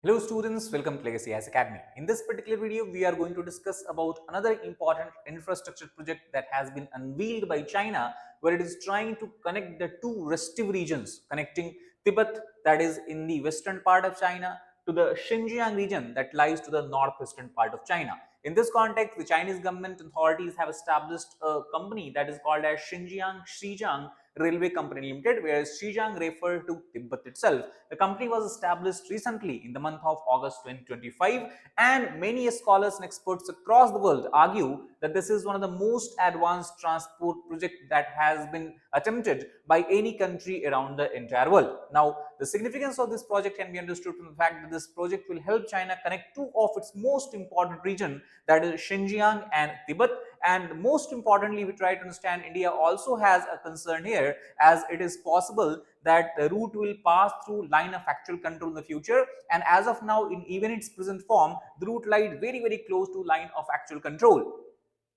Hello students, welcome to Legacy as Academy. In this particular video, we are going to discuss about another important infrastructure project that has been unveiled by China, where it is trying to connect the two restive regions, connecting Tibet, that is in the western part of China, to the Xinjiang region that lies to the northwestern part of China. In this context, the Chinese government authorities have established a company that is called as Xinjiang Railway Company Limited, whereas Xinjiang refers to Tibet itself. The company was established recently in the month of August 2025, and many scholars and experts across the world argue that this is one of the most advanced transport projects that has been attempted by any country around the entire world. Now, the significance of this project can be understood from the fact that this project will help China connect two of its most important regions, that is Xinjiang and Tibet. And most importantly, we try to understand India also has a concern here, as it is possible that the route will pass through line of actual control in the future, and as of now, in even its present form, the route lies very close to line of actual control,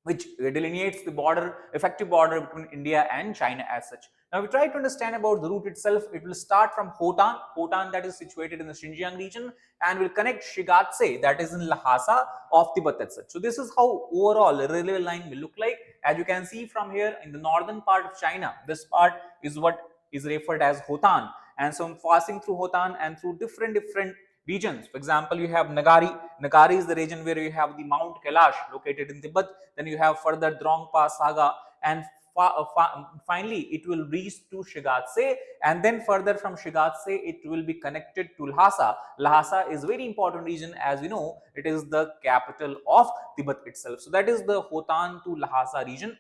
which delineates the effective border between India and China as such. Now, we try to understand about the route itself. It will start from Hotan, that is situated in the Xinjiang region, and will connect Shigatse, that is in Lhasa of Tibet as such. So this is how overall the railway line will look like. As you can see from here, in the northern part of China, this part is what is referred as Hotan, and so passing through Hotan and through different regions. For example, you have Nagari. Nagari is the region where you have the Mount Kailash located in Tibet. Then you have further Drongpa Saga, and finally it will reach to Shigatse, and then further from Shigatse it will be connected to Lhasa. Lhasa is very important region, as we know it is the capital of Tibet itself. So that is the Hotan to Lhasa region,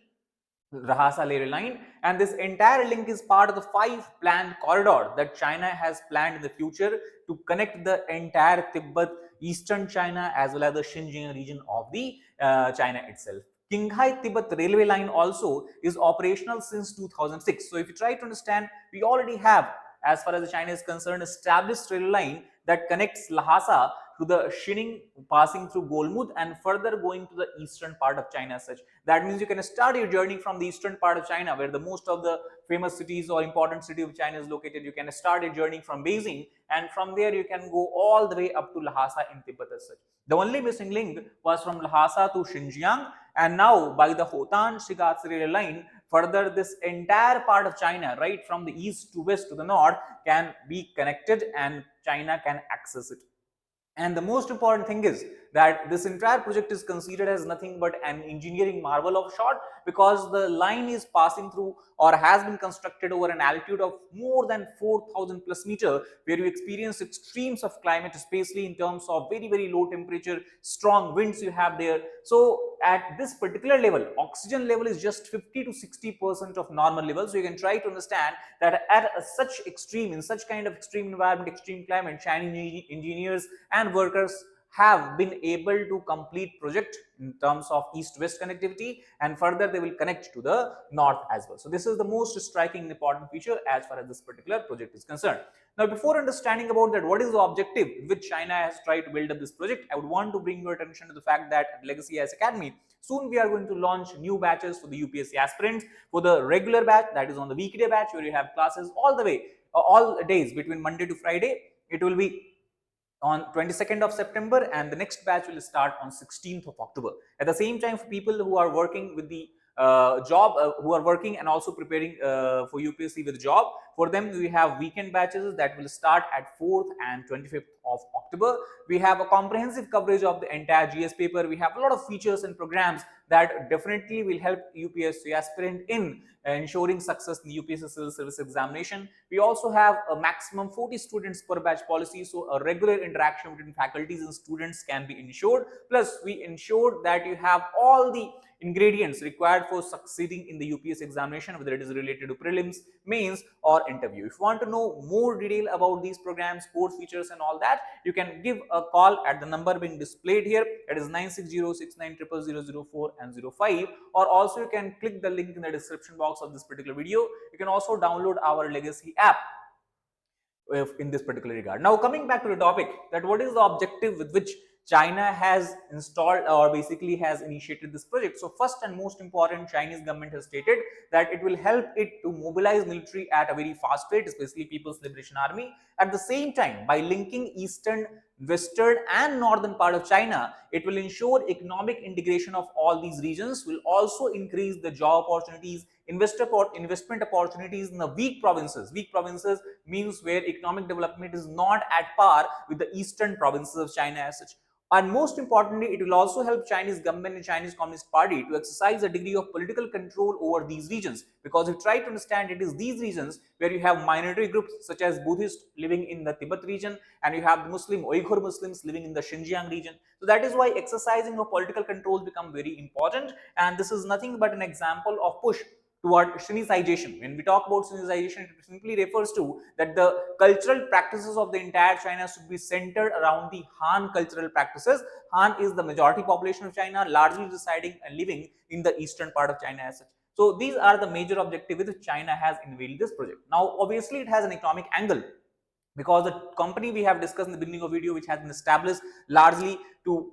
Lhasa railway line, and this entire link is part of the 5 planned corridor that China has planned in the future to connect the entire Tibet, eastern China, as well as the Xinjiang region of the China itself. Qinghai Tibet railway line also is operational since 2006. So if you try to understand, we already have, as far as the China is concerned, established railway line that connects Lhasa to the Xining, passing through Golmud and further going to the eastern part of China as such. That means you can start your journey from the eastern part of China, where the most of the famous cities or important city of China is located. You can start your journey from Beijing, and from there you can go all the way up to Lhasa in Tibet as such. The only missing link was from Lhasa to Xinjiang, and now by the Hotan Shigatse railway line, further this entire part of China, right from the east to west to the north, can be connected and China can access it. And the most important thing is that this entire project is considered as nothing but an engineering marvel of sort, because the line is passing through or has been constructed over an altitude of more than 4,000 plus meter, where you experience extremes of climate, especially in terms of very low temperature, strong winds you have there. So at this particular level, oxygen level is just 50 to 60% of normal level. So you can try to understand that at such extreme, in such kind of extreme environment, extreme climate, Chinese engineers and workers have been able to complete project in terms of east-west connectivity, and further they will connect to the north as well. So this is the most striking important feature as far as this particular project is concerned. Now, before understanding about that, what is the objective which China has tried to build up this project, I would want to bring your attention to the fact that at Legacy as Academy, soon we are going to launch new batches for the UPSC aspirants. For the regular batch, that is on the weekday batch, where you have classes all the way, all days between Monday to Friday, it will be on 22nd of September, and the next batch will start on 16th of October. At the same time, for people who are working with the job, who are working and also preparing for UPSC with job, for them we have weekend batches that will start at 4th and 25th of October. We have a comprehensive coverage of the entire GS paper. We have a lot of features and programs that definitely will help UPSC aspirant in ensuring success in the UPSC civil service examination. We also have a maximum 40 students per batch policy, so a regular interaction between faculties and students can be ensured. Plus, we ensure that you have all the ingredients required for succeeding in the UPSC examination, whether it is related to prelims, mains, or interview. If you want to know more detail about these programs, course features, and all that, you can give a call at the number being displayed here. That is 9606900004 and 05, or also you can click the link in the description box of this particular video. You can also download our Legacy app in this particular regard. Now, coming back to the topic, that what is the objective with which China has installed or basically has initiated this project. So first and most important, Chinese government has stated that it will help it to mobilize military at a very fast rate, especially People's Liberation Army. At the same time, by linking eastern western and northern part of China. It will ensure economic integration of all these regions, will also increase the job opportunities, investment opportunities in the weak provinces. Weak provinces means where economic development is not at par with the eastern provinces of China as such. And most importantly, it will also help Chinese government and Chinese Communist Party to exercise a degree of political control over these regions. Because if you try to understand, it is these regions where you have minority groups such as Buddhists living in the Tibet region, and you have Muslim Uyghur Muslims living in the Xinjiang region. So that is why exercising of political controls become very important. And this is nothing but an example of push toward Sinicization. When we talk about Sinicization, it simply refers to that the cultural practices of the entire China should be centered around the Han cultural practices. Han is the majority population of China, largely residing and living in the eastern part of China as such. So these are the major objectives which China has unveiled this project. Now, obviously, it has an economic angle, because the company we have discussed in the beginning of video, which has been established largely to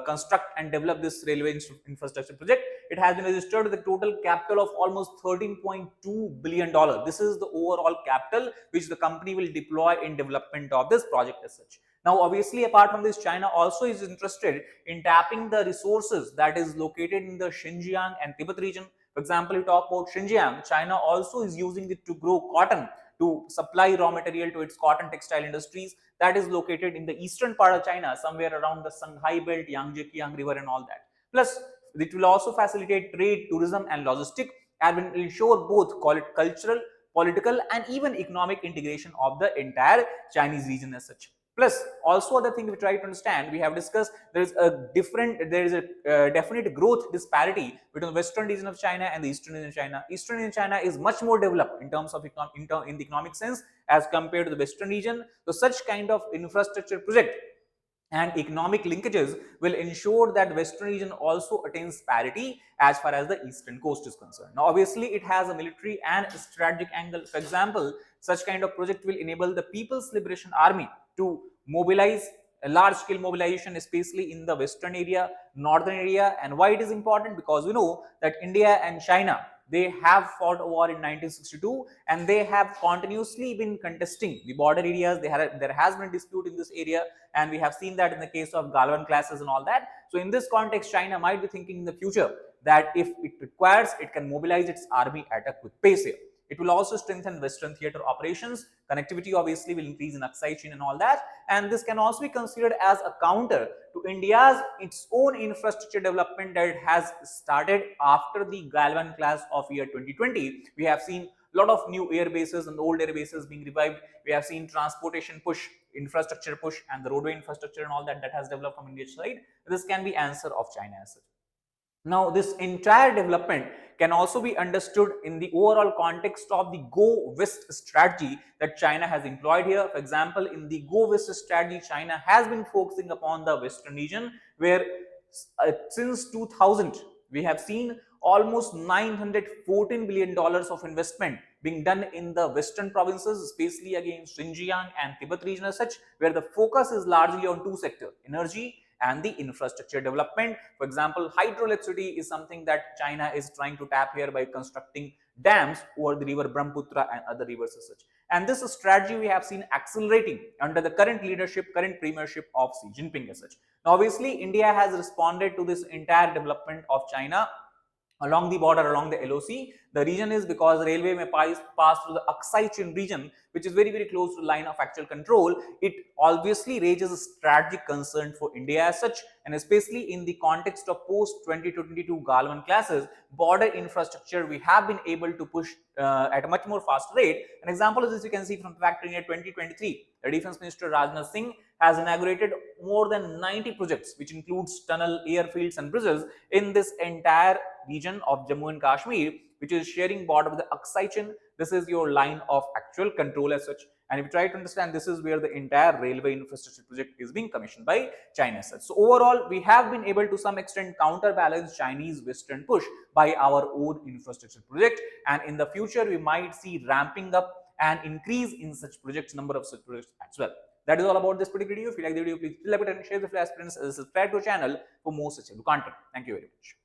construct and develop this railway infrastructure project, it has been registered with a total capital of almost $13.2 billion. This is the overall capital which the company will deploy in development of this project as such. Now, obviously, apart from this, China also is interested in tapping the resources that is located in the Xinjiang and Tibet region. For example, you talk about Xinjiang, China also is using it to grow cotton, to supply raw material to its cotton textile industries that is located in the eastern part of China, somewhere around the Shanghai belt, Yangtze River and all that. Plus, it will also facilitate trade, tourism and logistics, and will ensure both cultural, political and even economic integration of the entire Chinese region as such. Plus, also other thing we try to understand, we have discussed there is a definite growth disparity between the western region of China and the eastern region of China. Eastern region of China is much more developed in terms of in the economic sense as compared to the western region. So such kind of infrastructure project and economic linkages will ensure that western region also attains parity as far as the eastern coast is concerned. Now, obviously, it has a military and strategic angle. For example, such kind of project will enable the People's Liberation Army to mobilize a large scale mobilization, especially in the western area, northern area. And why it is important? Because we know that India and China, they have fought a war in 1962 and they have continuously been contesting the border areas. There has been a dispute in this area, and we have seen that in the case of Galwan classes and all that. So in this context, China might be thinking in the future that if it requires, it can mobilize its army at a quick pace here. It will also strengthen Western theater operations. Connectivity obviously will increase in Aksai Chin and all that. And this can also be considered as a counter to India's its own infrastructure development that it has started after the Galwan class of year 2020. We have seen a lot of new air bases and old air bases being revived. We have seen transportation push, infrastructure push, and the roadway infrastructure and all that has developed from India's side. This can be answer of China as such. Now, this entire development can also be understood in the overall context of the Go West strategy that China has employed here. For example, in the Go West strategy, China has been focusing upon the western region, where since 2000, we have seen almost $914 billion of investment being done in the western provinces, especially again Xinjiang and Tibet region as such, where the focus is largely on two sectors: energy and the infrastructure development. For example, hydroelectricity is something that China is trying to tap here by constructing dams over the river Brahmaputra and other rivers as such. And this strategy we have seen accelerating under the current leadership, current premiership of Xi Jinping as such. Now, obviously, India has responded to this entire development of China along the border, along the LOC. The reason is because railway may pass through the Aksai Chin region, which is very, very close to the line of actual control. It obviously raises a strategic concern for India as such, and especially in the context of post-2022 Galwan classes, border infrastructure we have been able to push at a much more fast rate. An example is this, you can see from the fact in year 2023, the Defense Minister Rajnath Singh has inaugurated more than 90 projects, which includes tunnel, airfields and bridges in this entire region of Jammu and Kashmir, which is sharing border with the Aksai Chin. This is your line of actual control as such. And if you try to understand, this is where the entire railway infrastructure project is being commissioned by China as such. So overall, we have been able to some extent counterbalance Chinese Western push by our own infrastructure project. And in the future, we might see ramping up and increase in such projects, number of such projects as well. That is all about this particular video. If you like the video, please like it and share with your friends. Subscribe to our channel for more such content. Thank you very much.